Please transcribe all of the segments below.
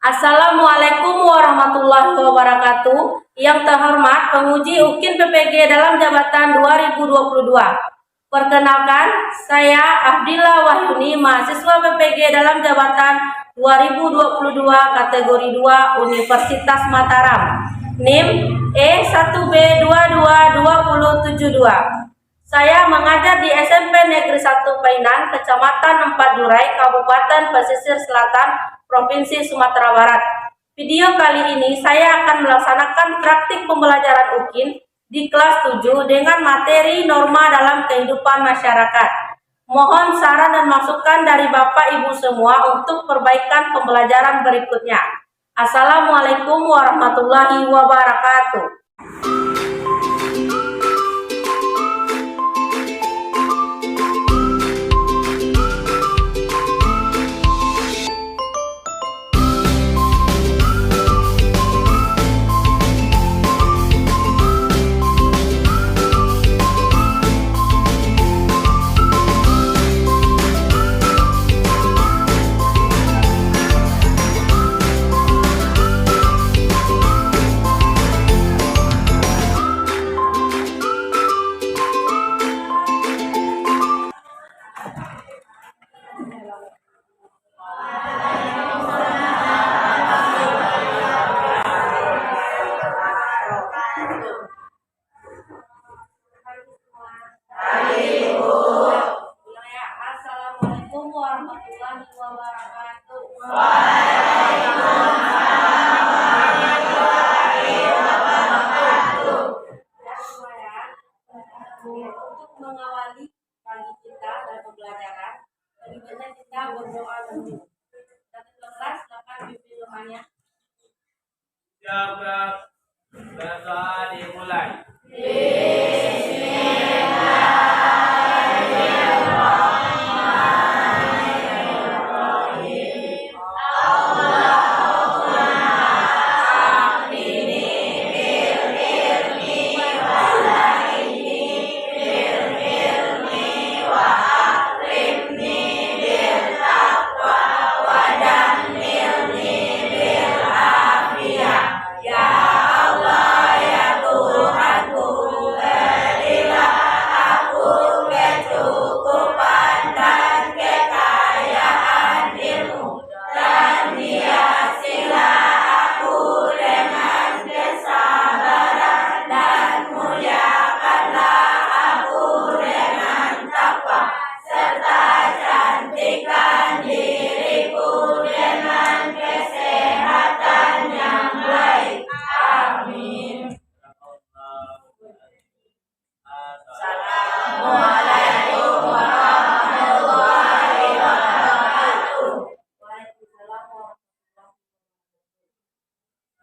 Assalamualaikum warahmatullahi wabarakatuh. Yang terhormat penguji UKIN PPG dalam jabatan 2022. Perkenalkan, saya Abdillah Wahyuni, mahasiswa PPG dalam jabatan 2022 kategori 2 Universitas Mataram. NIM E1B222072. Saya mengajar di SMP Negeri 1 Painan, Kecamatan Empat Durai, Kabupaten Pesisir Selatan, Provinsi Sumatera Barat. Video kali ini saya akan melaksanakan praktik pembelajaran UKIN di kelas 7 dengan materi norma dalam kehidupan masyarakat. Mohon saran dan masukan dari Bapak Ibu semua untuk perbaikan pembelajaran berikutnya. Assalamualaikum warahmatullahi wabarakatuh. Assalamualaikum warahmatullahi wabarakatuh. Untuk mengawali pagi kita dan pembelajaran, berikutnya kita berdoa dulu. Satu kelas, silakan pimpin doanya. Siap, berdoa dimulai.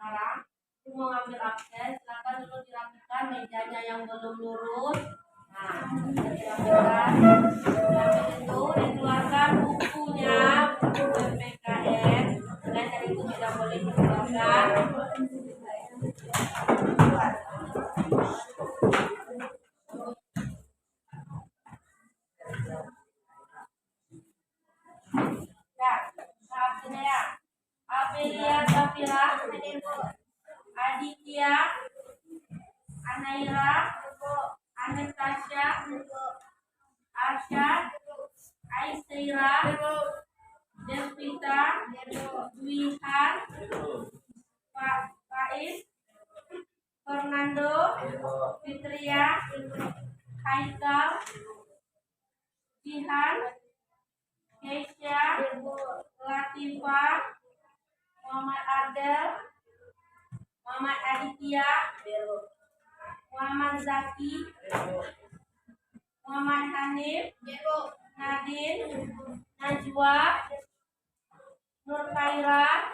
Sekarang, mau ngambil absen, silakan dulu dirapikan mejanya yang belum lurus. Nah, dirapikan. Sambil itu dikeluarkan bukunya, buku PPKN. Belajar itu tidak boleh dikeluarkan. Ya, absennya ya. Amelia Safira, Aditya, Anaira, Anastasia, Arsyad, Aisyra, Devita, Wihan, Faiz, Fernando, Fitria, Haikal, Jihan, Keisha, Latifah, Muhammad Adel, Muhammad Aditya, Muhammad Zaki, Muhammad Hanif, Nadine, Najwa, Nur Khaira,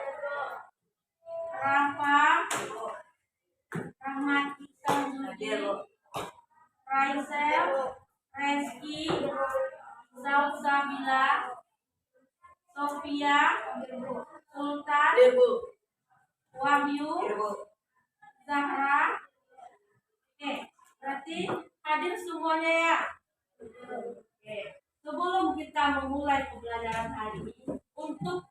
Rafa, Rahmat Iksan Zudi, Raisel, Reski, Zausabila, Sofia, Sultan, Wahyu, Zahra. Oke, berarti hadir semuanya ya. Oke, sebelum kita memulai pembelajaran hari ini, untuk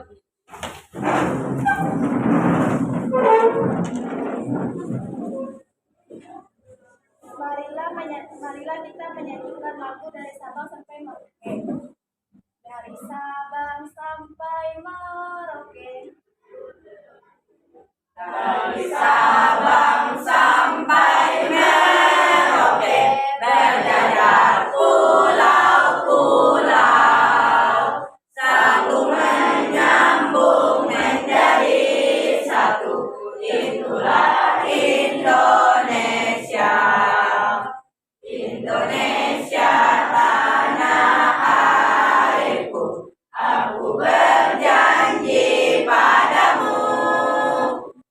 begitu. Marilah kita menyanyikan lagu dari Sabang sampai Merauke. Dari Sabang sampai Merauke. Dari Sabang sampai Merauke, berjajar pulau-pulau, satu menyambung menjadi satu, itulah Indonesia. Indonesia tanah airku, aku berjanji padamu,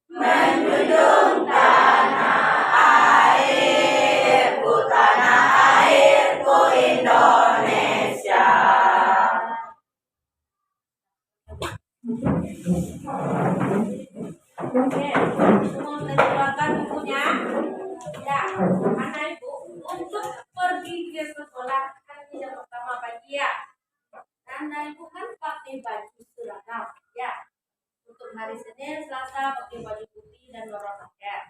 menjunjung tanah airku Indonesia. Oke, semua sudah dikeluarkan bukunya. Ya, anak ibu untuk pergi ke sekolah kan yang pertama pagi ya. Anak ibu kan pakai baju seragam ya. Untuk hari Senin, Selasa pakai baju putih dan berwarna merah.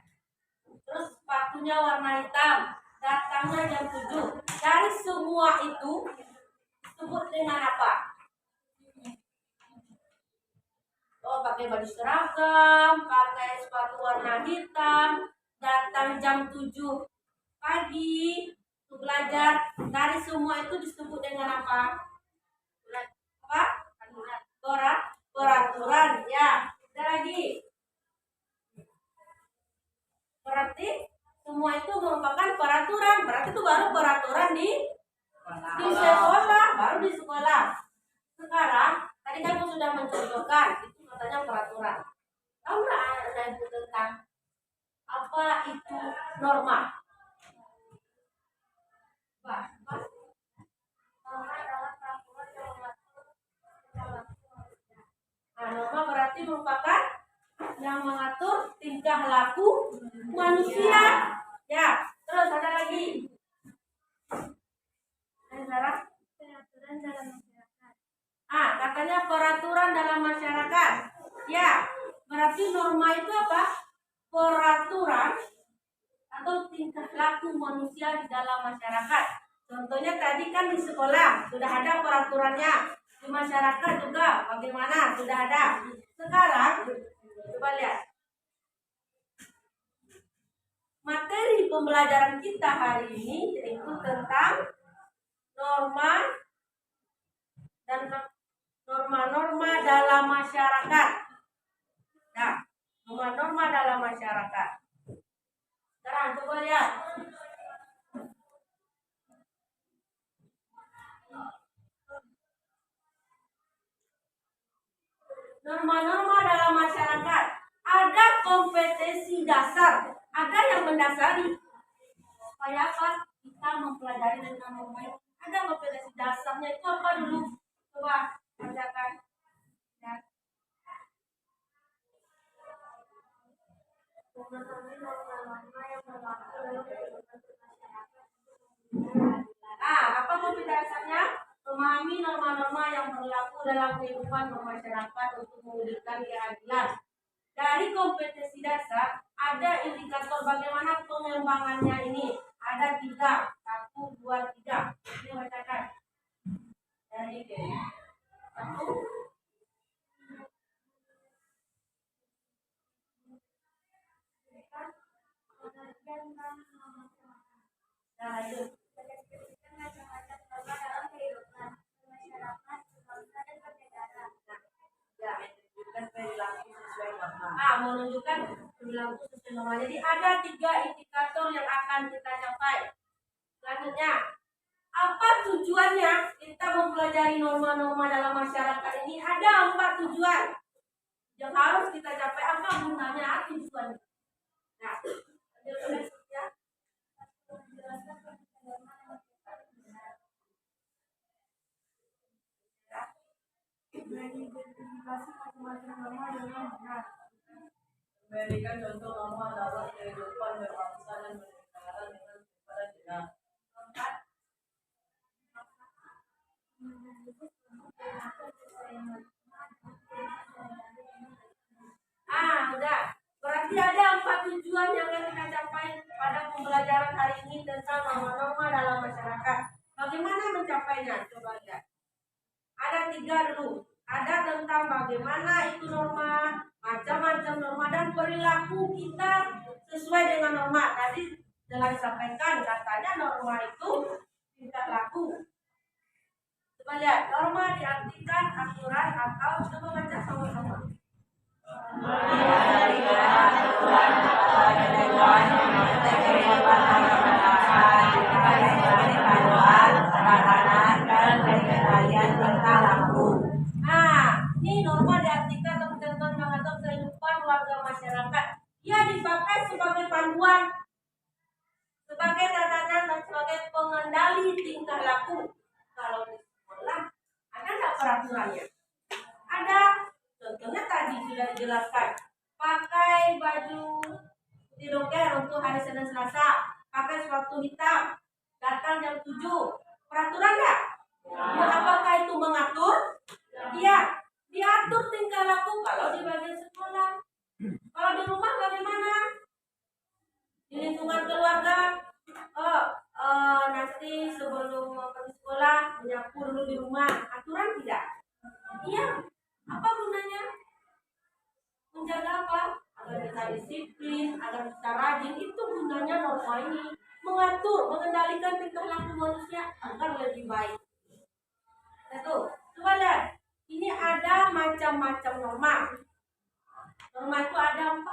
Terus sepatunya warna hitam. Datangnya jam 7. Dari semua itu disebut dengan apa? Oh, pakai baju seragam, pakai sepatu warna hitam, datang jam 7 pagi untuk belajar. Dari semua itu disebut dengan apa? Apa? Peraturan. Ya. Ada lagi. Berarti semua itu merupakan peraturan. Berarti itu baru peraturan di sekolah, baru di sekolah. Sekarang tadi kamu sudah mencontohkan itu katanya peraturan. Tahu nggak ada itu tentang apa itu norma? Apa? Norma adalah peraturan yang mengatur. Nah, norma berarti merupakan yang mengatur tingkah laku manusia. Ya, terus ada lagi. Peraturan dalam masyarakat. Katanya peraturan dalam masyarakat. Ya, berarti norma itu apa? Peraturan atau tingkah laku manusia di dalam masyarakat. Contohnya tadi kan di sekolah sudah ada peraturannya. Di masyarakat juga bagaimana? Sudah ada. Sekarang coba lihat. Materi pembelajaran kita hari ini yaitu tentang norma dan norma-norma dalam masyarakat. Nah, norma-norma dalam masyarakat. Sekarang coba lihat. Norma-norma dalam masyarakat. Ada kompetensi dasar, ada yang mendasari. Supaya apa? Kita mempelajari tentang norma itu. Ada kompetensi dasarnya itu apa dulu? Coba bacakan. Ya. Memahami norma-norma yang berlaku dalam kehidupan masyarakat. Apa kompetensi dasarnya? Memahami norma-norma yang berlaku dalam kehidupan bermasyarakat untuk mewujudkan keadilan. Dari kompetensi dasar ada indikator bagaimana pengembangannya ini. Ada 3. 1, 2, 3. Ini bacakan. Dari 1. Nah, lanjut. Menunjukkan perilaku sesuai norma. Jadi ada 3 indikator yang akan kita capai. Selanjutnya, apa tujuannya kita mempelajari norma-norma dalam masyarakat ini? Ada 4 tujuan yang harus kita capai. Apa gunanya, tujuannya? Nah, ya. Memberikan contoh norma dalam kehidupan berbangsa dan bernegara dengan kepada jelas. hari ini tentang norma-norma dalam masyarakat. Bagaimana mencapainya? Coba lihat. Ada 3 dulu. Ada tentang bagaimana itu norma, macam-macam norma, dan perilaku kita sesuai dengan norma. Tadi telah disampaikan, katanya norma itu tingkah laku. Coba lihat, norma diartikan aturan atau, coba baca sama-sama. Nah, ini norma diartikan atau ketentuan yang mengatur kehidupan warga masyarakat. Ia dipakai sebagai panduan, sebagai tatanan, dan sebagai pengendali tingkah laku. Kalau di sekolah, ada nggak peraturannya? Ada. Contohnya tadi sudah dijelaskan. Pakai baju putih doker untuk hari Senin Selasa. Pakai sepatu hitam. Datang jam 7. Peraturan nggak? Ya. Apakah itu mengatur? Iya. Diatur tingkah laku kalau di bagian sekolah. Kalau di rumah bagaimana? Di lingkungan keluarga, nanti sebelum pergi sekolah menyapu dulu di rumah. Aturan tidak? Iya. Apa gunanya? Menjaga apa? Agar kita disiplin, agar kita rajin. Itu gunanya norma ini. Mengatur, mengendalikan tingkah laku manusia agar lebih baik. Satu. Coba lihat. Ini ada macam-macam norma. Norma itu ada 4.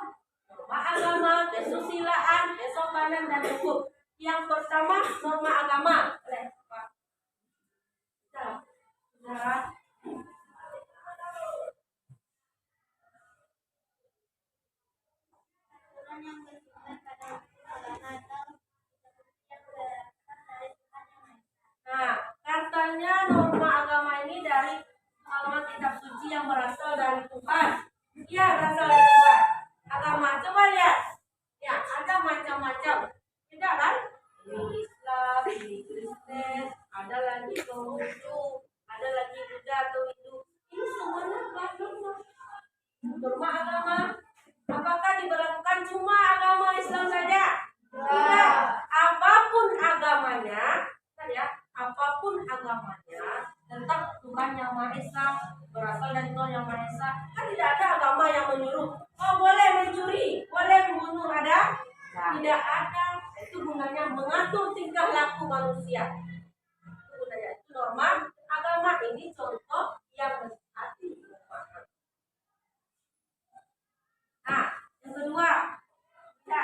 Norma agama, kesusilaan, kesopanan, dan hukum. Yang pertama, norma agama. Nah, Nah, katanya norma agama ini dari halaman kitab suci yang berasal dari Tuhan. Iya, berasal dari Tuhan. Agama, coba lihat. Ya, ada macam-macam. Tidak kan? Ini Islam, ini Kristen, ada lagi Konghucu, ada lagi Buddha atau Hindu. Ini semuanya norma. Norma agama. Apakah diberlakukan cuma agama Islam saja? Tidak. Apapun agamanya, ya, apapun agamanya, tentang Tuhan yang Maha Esa, berasal dari Tuhan yang Maha Esa. Kan tidak ada agama yang menyuruh, oh boleh mencuri, boleh membunuh, ada? Tidak ada. Itu gunanya mengatur tingkah laku manusia. Itu gunanya. Itu norma agama. Ini contoh yang mensihati. Nah, yang kedua, ya.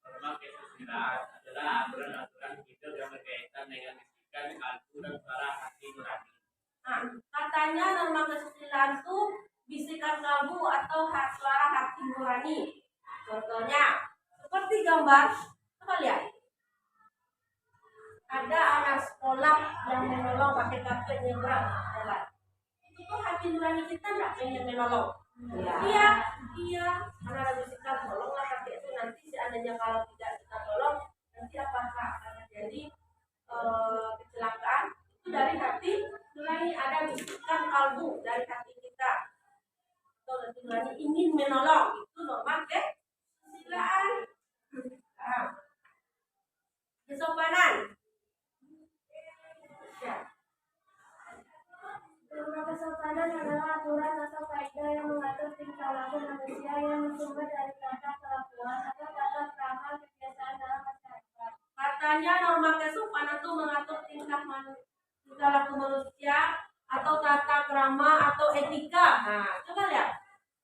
Norma kesusilaan adalah aturan-aturan hidup yang berkaitan dengan bisikan, kalbu, dan suara hati nurani. Nah, katanya norma kesusilaan itu bisikan kalbu atau suara hati nurani. Contohnya, seperti gambar, coba lihat. Ada anak sekolah yang menolong pakai karpet nyebrang jalan. Itu tuh hati nurani kita nggak pengen menolong. Iya, karena ada bisikan tolonglah kakek itu, nanti seandainya kalau tidak kita tolong, nanti apakah akan terjadi kecelakaan? Itu dari hati nurani, ada bisikan kalbu dari hati kita. Atau hati nurani ingin menolong, itu norma kesusilaan. Nah, kesopanan. Ya. Norma kesopanan adalah aturan atau kaidah yang mengatur tingkah laku manusia yang bersumber dari tata kelakuan atau tata krama kebiasaan dalam masyarakat. Katanya norma kesopanan itu mengatur tingkah laku manusia atau tata krama atau etika. Nah, coba lihat.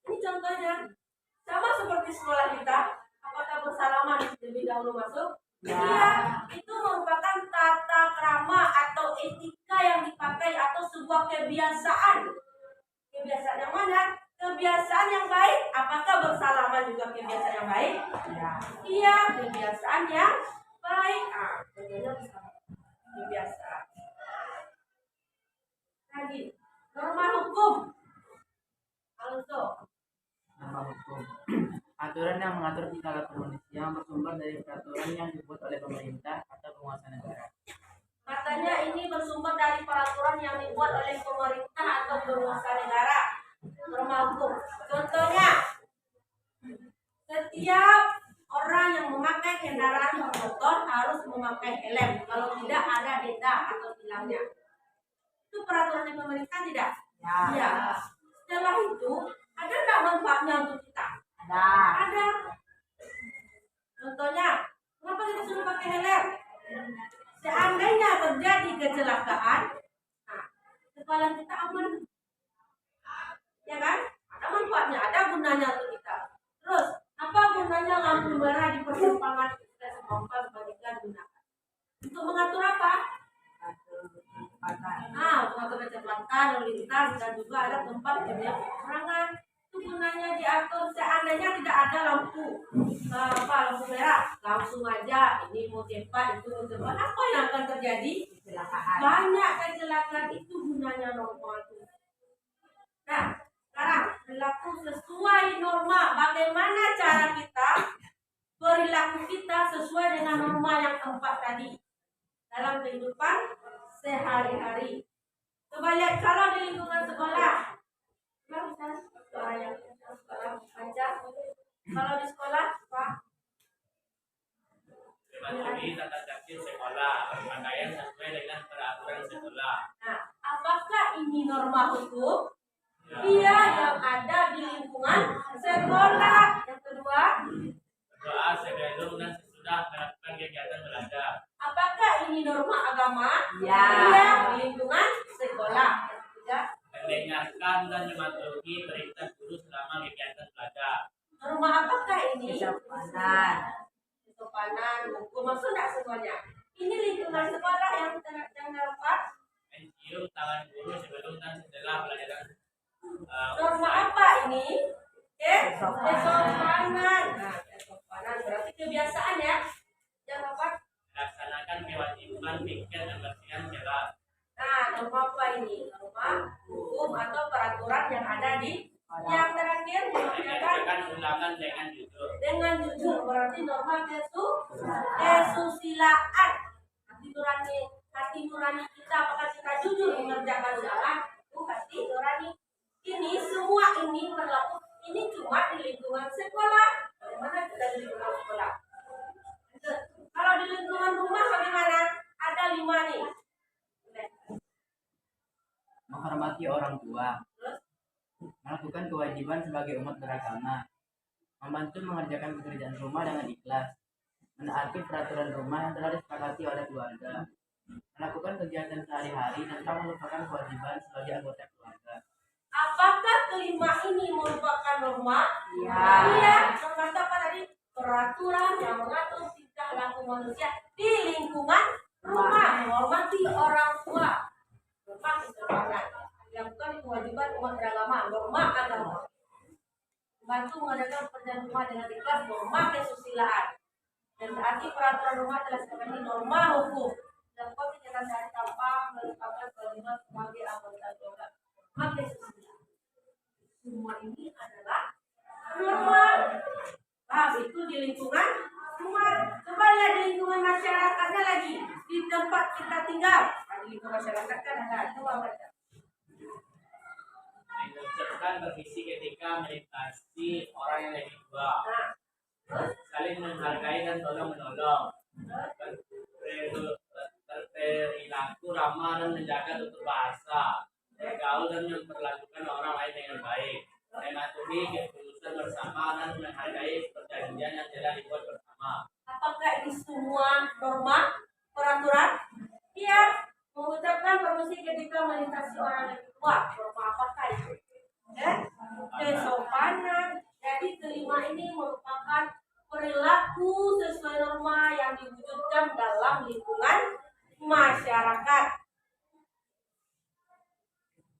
Ini contohnya sama seperti sekolah kita. Apakah bersalaman lebih dahulu masuk? Iya, itu merupakan tata krama atau etika yang dipakai atau sebuah kebiasaan. Kebiasaan yang mana? Kebiasaan yang baik. Apakah bersalaman juga kebiasaan yang baik? Iya, kebiasaan yang baik. Contohnya kebiasaan. Lagi, norma hukum. Alonso. Norma hukum. Aturan yang mengatur tingkah laku manusia yang bersumber dari peraturan yang dibuat oleh pemerintah atau penguasa negara. Katanya ini bersumber dari peraturan yang dibuat oleh pemerintah atau penguasa negara. Norma hukum. Contohnya, setiap orang yang memakai kendaraan bermotor harus memakai helm. Kalau tidak ada denda atau tilangnya. Itu peraturan yang pemerintah tidak? Ya. Setelah itu, ada nggak manfaatnya untuk kita? Ada. Contohnya, kenapa kita suruh pakai helm? Seandainya terjadi kecelakaan, nah, kepala kita aman. Ya kan? Ada manfaatnya, ada gunanya untuk kita. Terus, apa gunanya lampu merah di persimpangan kita semua sebagian gunakan? Untuk mengatur apa? Mengatur kecepatan, lalu lintas, dan juga ada tempat terjadi peperangan. Itu gunanya diatur. Seandainya tidak ada lampu merah, langsung aja ini mau cepat, itu mau cepat. Apa yang akan terjadi? Kecelakaan. Banyak kecelakaan, itu gunanya norma itu. Nah, sekarang berlaku sesuai norma. Bagaimana cara kita perilaku kita sesuai dengan norma yang keempat tadi dalam kehidupan sehari-hari. Coba lihat kalau di lingkungan sekolah. Kalau di sekolah, Pak. Mematuhi tata tertib sekolah, berpakaian sesuai dengan peraturan sekolah. Nah, apakah ini norma hukum? Iya, yang ada di lingkungan sekolah. Yang kedua, Berdoa sebelum dan sesudah melakukan kegiatan belajar. apakah ini norma agama? Ya. Iya, di lingkungan sekolah. Yang ketiga, Mendengarkan dan mematuhi perintah guru selama kegiatan belajar. norma apakah ini? Kesopanan. Kesopanan, hukum, maksud tidak semuanya. Ini lingkungan sekolah yang terdapat. Mencium tangan guru sebelum dan setelah pelajaran. Norma apa ini? Kesopanan. Nah, kesopanan berarti kebiasaan ya. Yang apa? Melaksanakan kewajiban pikir dan bersihan jalan. Nah, norma apa ini? Norma hukum atau peraturan yang ada di. Yang terakhir mengerjakan Mengerjakan ulangan dengan jujur. dengan jujur, berarti norma kesusilaan. Hati nurani kita, apakah kita jujur mengerjakan ulangan? Itu hati nurani. Ini semua ini berlaku. Ini cuma di lingkungan sekolah. Bagaimana kita di lingkungan sekolah? Kalau di lingkungan rumah bagaimana? Ada 5 nih. Menghormati orang tua. Terus, Melakukan kewajiban sebagai umat beragama. Membantu mengerjakan pekerjaan rumah dengan ikhlas. Menaati peraturan rumah yang telah disepakati oleh keluarga. Melakukan kegiatan sehari-hari tanpa melupakan kewajiban sebagai anggota keluarga. apakah kelima ini merupakan norma? Iya. Iya. Norma apa tadi? Peraturan yang mengatur tingkah laku manusia di lingkungan rumah. Menghormati orang tua. Norma kesopanan. Yang bukan kewajiban umat beragama. Norma agama. Membantu mengadakan pekerjaan rumah dengan ikhlas. Norma kesusilaan. Dan berarti peraturan rumah telah seperti norma hukum. Dan kegiatan sehari tanpa melupakan kewajiban sebagai anggota keluarga. Norma kesusilaan. Semua ini adalah norma. Itu di lingkungan rumah. Coba lihat di lingkungan masyarakatnya lagi. Di tempat kita tinggal. Di lingkungan masyarakat kan ada. Coba baca. Mengucapkan permisi ketika melintasi orang yang lebih tua. Nah, Saling menghargai dan tolong menolong. Berperilaku ramah dan menjaga tutur bahasa. Bergaul dan memperlakukan orang lain dengan baik. Mematuhi keputusan bersama dan menghargai perjanjian yang telah dibuat bersama. apakah ini semua norma peraturan? Iya. Mengucapkan permisi ketika melintasi orang lebih tua. Norma apakah itu? Kesopanan. Jadi kelima ini merupakan perilaku sesuai norma yang diwujudkan dalam lingkungan masyarakat.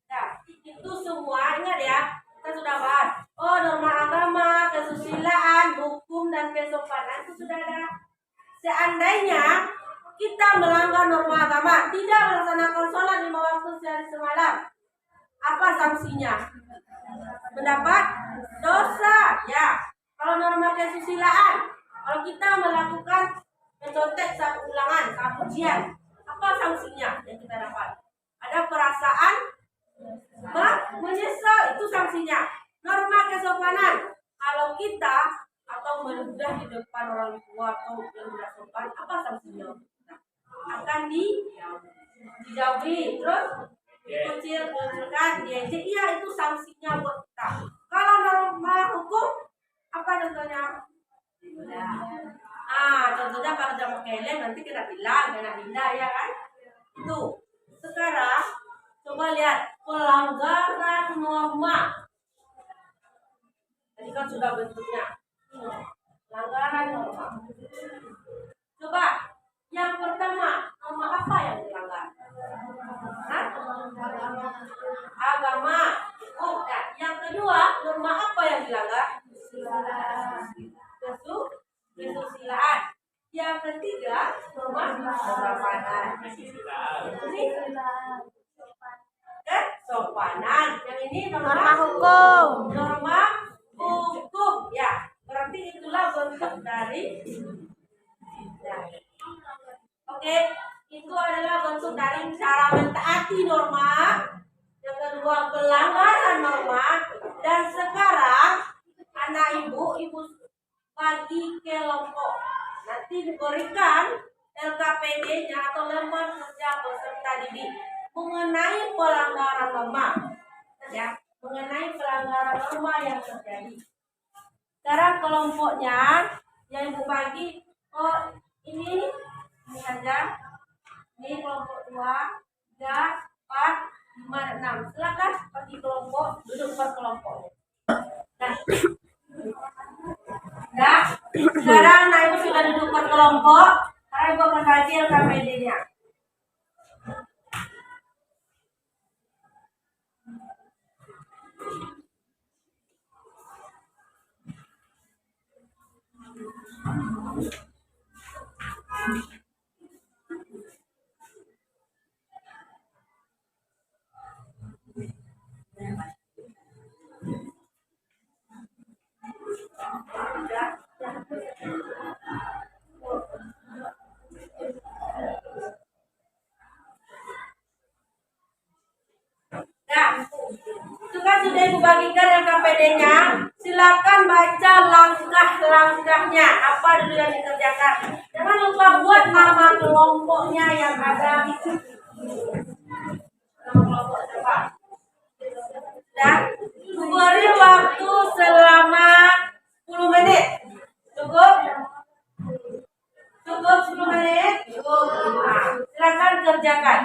Nah, itu semua ingat ya. Kita sudah bahas. Oh, norma agama, kesusilaan, hukum, dan kesopanan itu sudah ada. Seandainya kita melanggar norma agama, tidak melaksanakan sholat 5 waktu sehari semalam, apa sanksinya? Mendapat dosa. Ya. Kalau norma kesusilaan, kalau kita melakukan mencontek saat ulangan, saat ujian, apa sanksinya yang kita dapat? Ada perasaan menyesal, itu sanksinya. Norma kesopanan, kalau kita atau meludah di depan orang tua atau yang tidak sopan, apa sanksinya? Nah, akan dijauhi, terus dikucilkan, diejek, iya itu sanksinya buat kita. Kalau norma hukum, apa contohnya? Contohnya kalau jam keleng nanti kita bilang kena denda ya kan? Itu. Sekarang coba lihat pelanggaran norma. Tadi kan sudah bentuknya. Pelanggaran norma. Coba yang pertama, norma apa yang dilanggar? Hah? Agama. Oh, ya. Yang kedua, norma apa yang dilanggar? Kesusilaan. Yang ketiga, norma kesopanan. Yang ini norma hukum. Norma hukum, ya. Berarti itulah bentuk dari. Oke, itu adalah bentuk dari cara mentaati norma. Yang kedua, pelanggaran norma. Dan sekarang anak ibu bagi kelompok. Nanti diberikan LKPD-nya atau lembar kerja peserta didik mengenai pelanggaran norma, ya, mengenai pelanggaran norma yang terjadi. Sekarang kelompoknya yang ibu bagi, ini saja, ini kelompok 2, 3, 4, 5, 6. Silakan bagi kelompok, duduk per kelompok. Nah, sekarang anak ibu sudah duduk per kelompok. Sekarang ibu akan bagi LKPD-nya. Itu kan sudah ibu bagikan LKPD-nya. Silakan baca langkah-langkahnya. Apa dulu yang dikerjakan. Jangan lupa buat nama kelompoknya yang ada. Nama kelompok siapa? Dan beri waktu selama 10 menit. Cukup? Cukup 10 menit? Cukup. Nah, silakan kerjakan.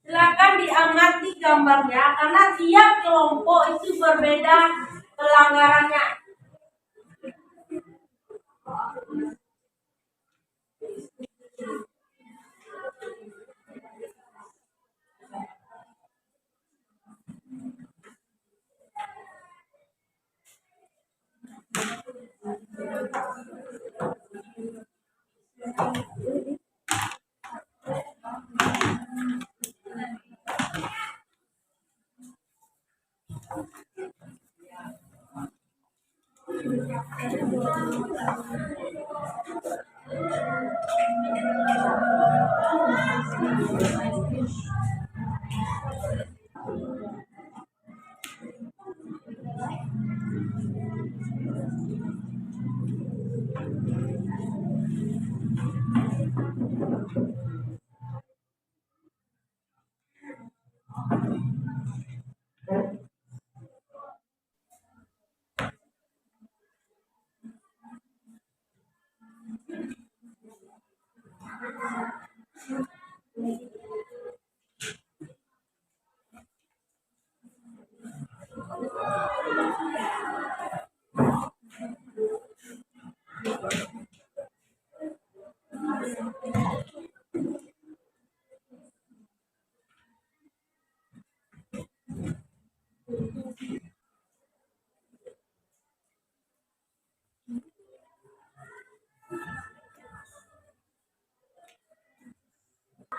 Silakan diamati gambarnya karena tiap kelompok itu berbeda pelanggarannya.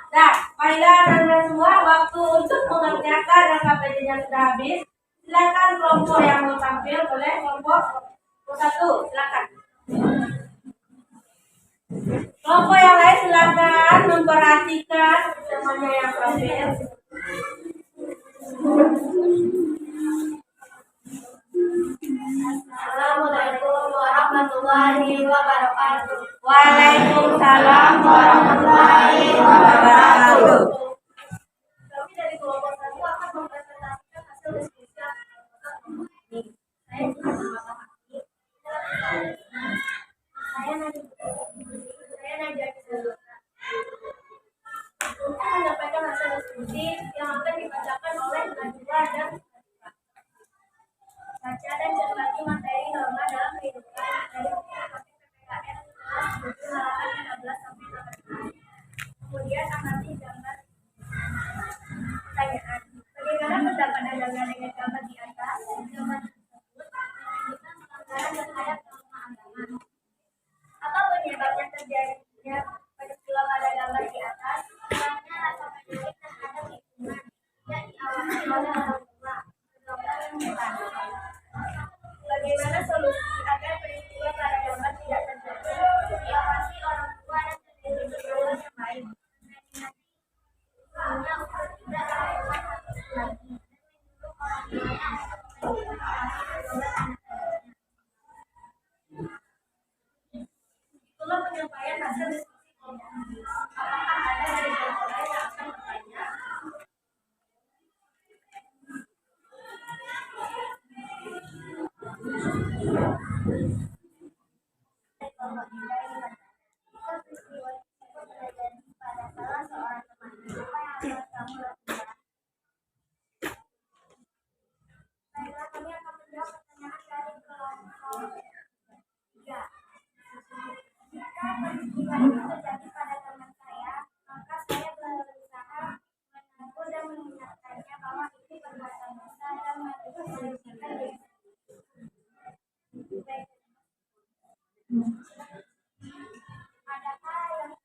Nah, baiklah teman-teman semua, waktu untuk mengerjakan LKPD-nya sudah habis. Silakan kelompok yang mau tampil, boleh kelompok 1, silakan. Kelompok yang lain silakan memperhatikan temannya yang profil. Assalamualaikum warahmatullahi wabarakatuh. Waalaikumsalam warahmatullahi wabarakatuh. Kami dari kelompok 1 akan mempresentasikan hasil diskusi yang ini. Saya juga beberapa kali. Saya Nadia Kisaluka. Untuk menyampaikan hasil diskusi yang akan dibacakan oleh Najwa dan baca dan cermati materi norma dalam kehidupan dari buku PPKN kelas 7 halaman 15 sampai 18. Kemudian amati gambar pertanyaan. Bagaimana pendapat Anda dengan gambar di atas? Gambar tersebut menunjukkan pelanggaran terhadap norma agama. Apa penyebabnya terjadinya peristiwa pada gambar di atas? Kurangnya rasa peduli terhadap lingkungan yang diawasi oleh orang tua, kedokter yang bukan. Bagaimana solusi agar peristiwa pada gambar tidak terjadi? Diawasi orang tua dan terjadi pergaulan yang baik. Hanya untuk tidak melakukan hal itu lagi dan menyuruh orang tuanya untuk mengawasi pergaulan anak-anaknya. Itulah penyampaian hasil diskusi kelompok ini. Apakah ada dari kelompok lain yang akan bertanya? Kelompok kita ini jika peristiwa tersebut terjadi pada salah seorang teman, apa yang akan kamu lakukan? Baiklah, kami akan menjawab pertanyaan dari kelompok 3. Jika peristiwa itu terjadi pada teman saya, maka saya berusaha menegur dan mengingatkannya bahwa itu perbuatan dosa dan menyusahkan diri. Baik. Adakah yang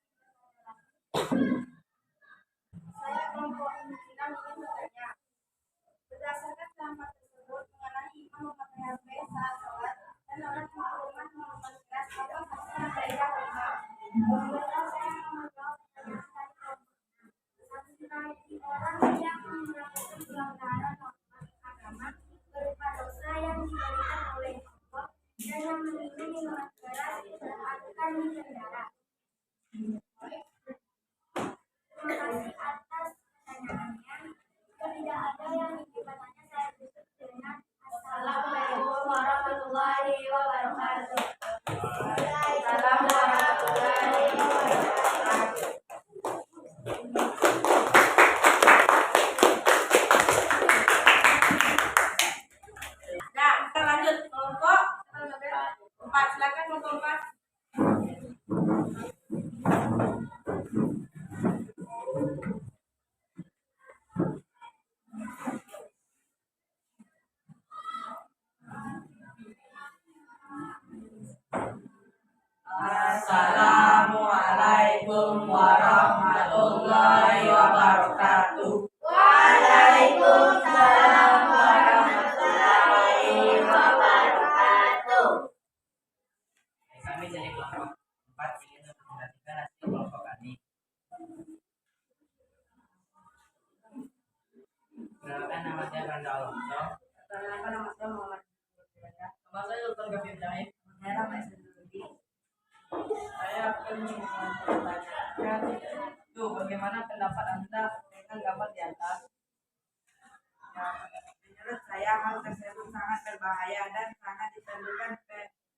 saya kelompok pimpinan ingin bertanya? Berdasarkan gambar tersebut mengenai imam memakai HP saat sholat dan orang tua rumah melakukan keras atau hasil kaidah rumah. Kemudian saya menjawab pertanyaan dari kelompoknya. Sebagai orang yang melakukan pelanggaran norma agama berupa dosa yang diberikan oleh Allah dan yang memiliki minuman keras akan dipidana. Terima kasih atas pertanyaannya. Jika tidak ada yang ingin bertanya, saya tutup dengan Assalamualaikum warahmatullahi wabarakatuh. Salam warahmatullahi wabarakatuh. Nah, kita lanjut kelompok 4. Silakan kelompok 4. Assalamualaikum warahmatullahi wabarakatuh. Waalaikumsalam warahmatullahi wabarakatuh. Kami dari kelompok 4 ingin memperhatikan hasil kelompok kami. Perkenalkan, nama saya Randa Alonso. Perkenalkan, nama saya Muhammad. Nama saya Sultan Gafir Jaim. Saya Ramai Seduludi. Saya akan mempertanyakan tuh bagaimana pendapat Anda dengan gambar di atas? Ya, menurut saya hal tersebut sangat berbahaya dan sangat diperlukan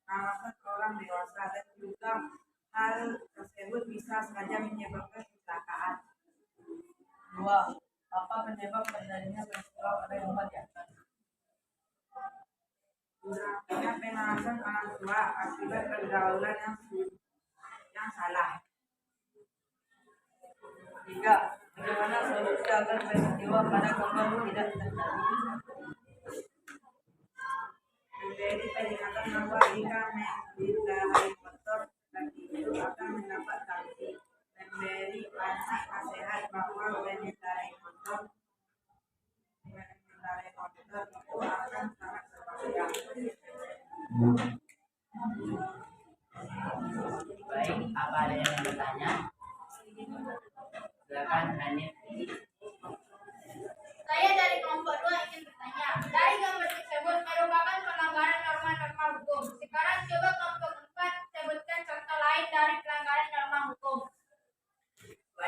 pengawasan orang dewasa dan juga hal tersebut bisa saja menyebabkan kecelakaan. 2. Apa penyebab terjadinya peristiwa pada gambar di atas? Kurangnya pengawasan orang tua akibat pergaulan yang salah. 3. Bagaimana solusi agar peristiwa pada gambar tidak terjadi? Memberi peringatan bahwa jika mengendarai motor seperti itu akan mendapat sanksi. Memberi anak nasihat bahwa mengendarai motor itu akan sangat berbahaya. Baik, apa ada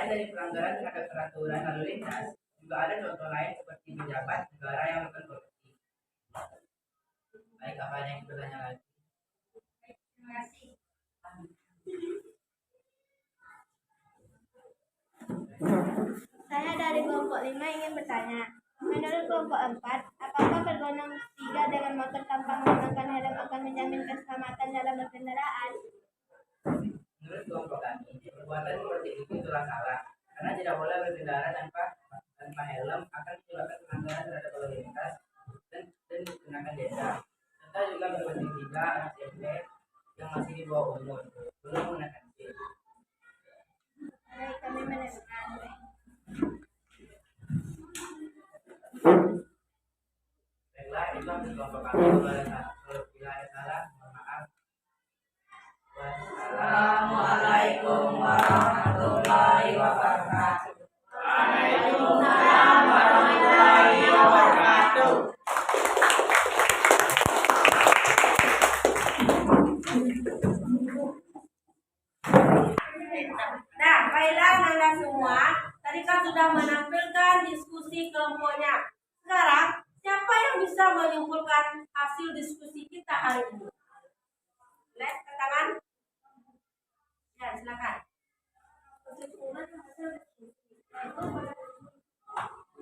dari pelanggaran terhadap peraturan lalu lintas, juga ada contoh lain seperti pejabat negara yang melakukan korupsi. Baik, apa ada yang bertanya lagi? Terima kasih. Saya dari kelompok 5 ingin bertanya. Menurut kelompok 4, apakah bergondong 3 dengan motor tanpa menggunakan helm akan menjamin keselamatan dalam berkendaraan? Menurut kelompok kami, perbuatan seperti itu telah salah karena tidak boleh berkendara tanpa helm akan menyebabkan pelanggaran terhadap lalu lintas dan dikenakan denda. Serta juga berbanding 3 anak SMP yang masih di bawah umur belum mengenakan SIM. Baik, kami menerima. Baiklah, itu untuk kelompok kami. Kalau bila ada salah, mohon maaf. Wassalamualaikum warahmatullahi wabarakatuh. Waalaikumsalam warahmatullahi wabarakatuh. Nah, baiklah Anda semua, tadi kan sudah menampilkan diskusi kelompoknya. Sekarang, siapa yang bisa menyimpulkan hasil diskusi kita hari ini? Lihat ke tangan. Ya, silakan.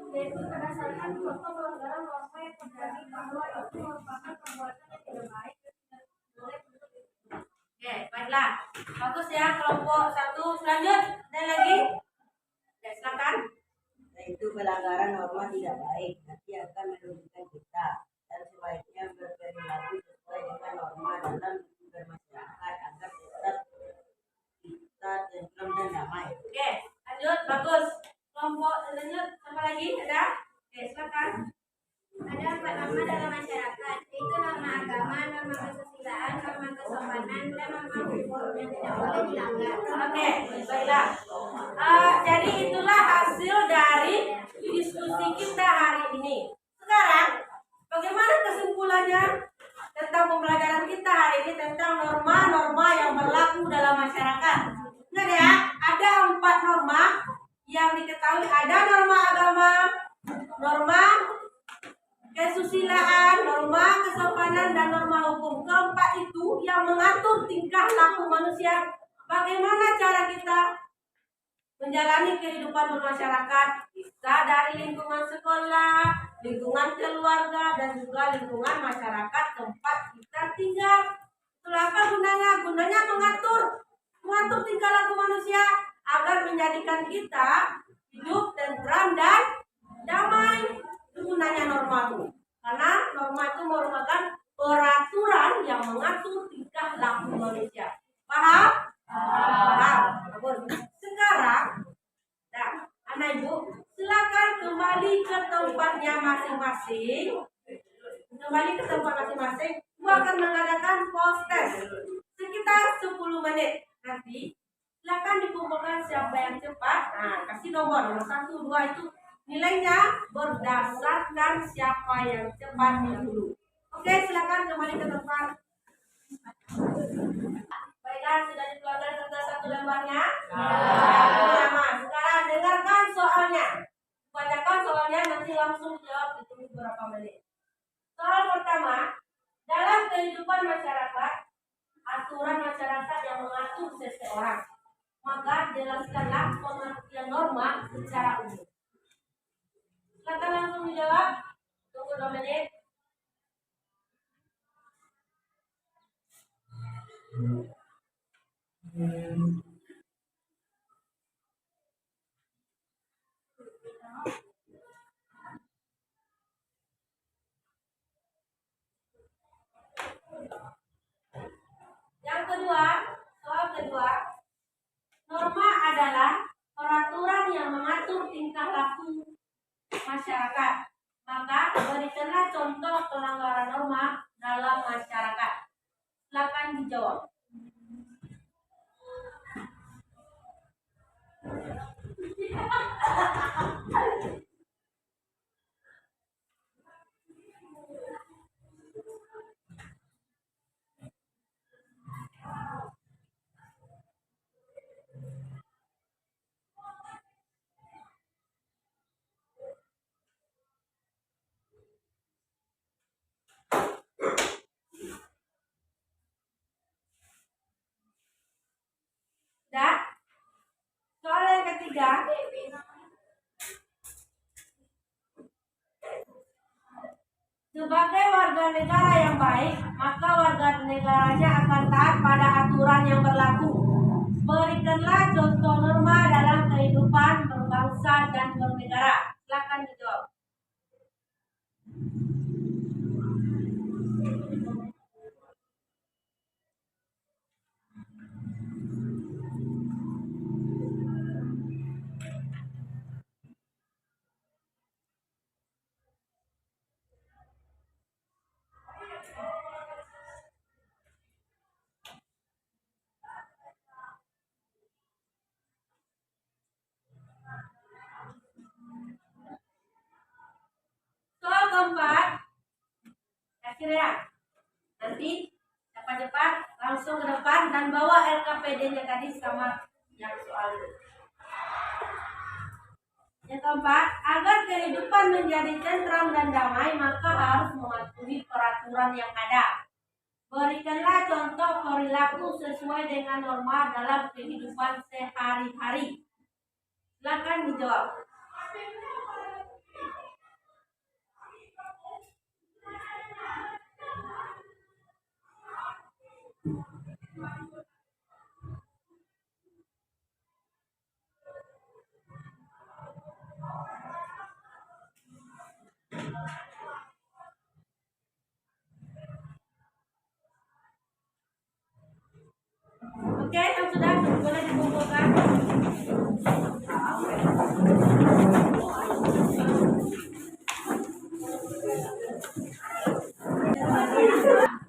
Yaitu berdasarkan contoh pelanggaran norma yang terjadi bahwa itu merupakan perbuatan yang tidak baik dan tidak boleh untuk dilakukan. Oke, baiklah. Bagus ya, kelompok 1. Selanjut, ada lagi? Ya, silakan. Itu pelanggaran norma tidak baik, nanti akan merugikan kita dan sebaiknya berperilaku sesuai dengan norma dalam bermasyarakat agar tetap kita tentram dan damai. Oke, lanjut, bagus. Kelompok lanjut, apa lagi? Ada? Oke, silakan. Ada 4 norma dalam masyarakat, yaitu norma agama, norma kesusilaan, norma kesopanan, dan norma hukum yang tidak boleh dilanggar. Oke, baiklah. Jadi itulah hasil dari diskusi kita hari ini. Sekarang, bagaimana kesimpulannya tentang pembelajaran kita hari ini tentang norma-norma yang berlaku dalam masyarakat? Ingat ya, ada 4 norma yang diketahui. Ada norma agama, norma kesusilaan, norma kesopanan, dan norma hukum. Keempat itu yang mengatur tingkah laku manusia. Bagaimana cara kita menjalani kehidupan bermasyarakat, bisa dari lingkungan sekolah, lingkungan keluarga, dan juga lingkungan masyarakat tempat kita tinggal. Itulah apa gunanya? Gunanya mengatur tingkah laku manusia agar menjadikan kita hidup tentram dan damai. Itu gunanya norma itu. Karena norma itu merupakan peraturan yang mengatur tingkah laku manusia. Paham? Paham. Bagus. Sekarang, nah, anak ibu, silakan kembali ke tempatnya masing-masing. Kembali ke tempat masing-masing. Ibu akan mengadakan post test sekitar 10 menit. Nanti silakan dikumpulkan siapa yang cepat. Nah, kasih nomor 1, 2 itu nilainya berdasarkan siapa yang cepat dulu. Oke, silakan kembali ke tempat. Baiklah, sudah dikeluarkan kertas 1 lembarnya? Pertama, sekarang dengarkan soalnya. Bacakan soalnya, nanti langsung jawab, ditunggu beberapa menit. Soal pertama, dalam kehidupan masyarakat, aturan masyarakat yang mengatur seseorang. Maka jelaskanlah pengertian norma secara umum. Silakan langsung dijawab. Tunggu 2 menit. Yang kedua, soal kedua, norma adalah peraturan yang mengatur tingkah laku masyarakat. Maka berikanlah contoh yang baik, maka warga negaranya akan taat pada aturan yang berlaku. Berikanlah contoh norma dalam kehidupan berbangsa dan bernegara. Silakan dijawab. Soal keempat, akhir ya. Nanti cepat-cepat langsung ke depan dan bawa LKPD-nya tadi sama yang soal itu. Yang keempat, agar kehidupan menjadi tentram dan damai, maka harus mematuhi peraturan yang ada. Berikanlah contoh perilaku sesuai dengan norma dalam kehidupan sehari-hari. Silakan dijawab. Oke, yang sudah boleh dikumpulkan.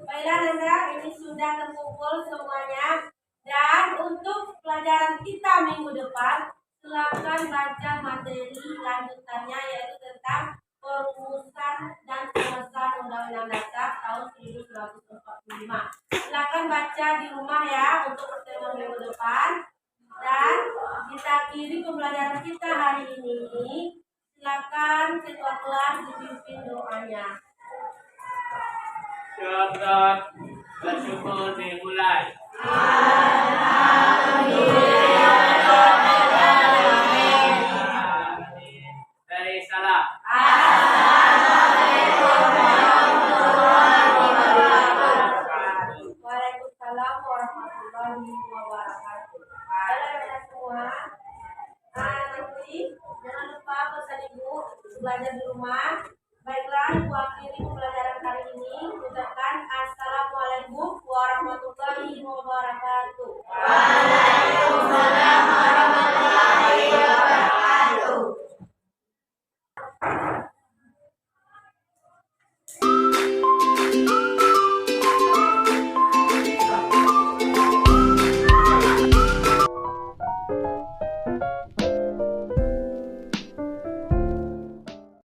Baiklah Nanda, ini sudah terkumpul semuanya. Dan untuk pelajaran kita minggu depan, silakan baca materi lanjutannya yaitu tentang perumusan dan pengesahan Undang-Undang Dasar tahun 1945. Silakan baca di rumah ya untuk pertemuan minggu depan. Dan kita akhiri pembelajaran kita hari ini. Silakan ketua kelas dipimpin doanya. Syukur bersyukur dimulai. Dari salam. Waalaikumsalam warahmatullahi wabarakatuh. Baiklah semua. Nanti jangan lupa pesan ibu belajar di rumah. Baiklah, ibu akhiri pembelajaran hari ini. Ucapkan assalamualaikum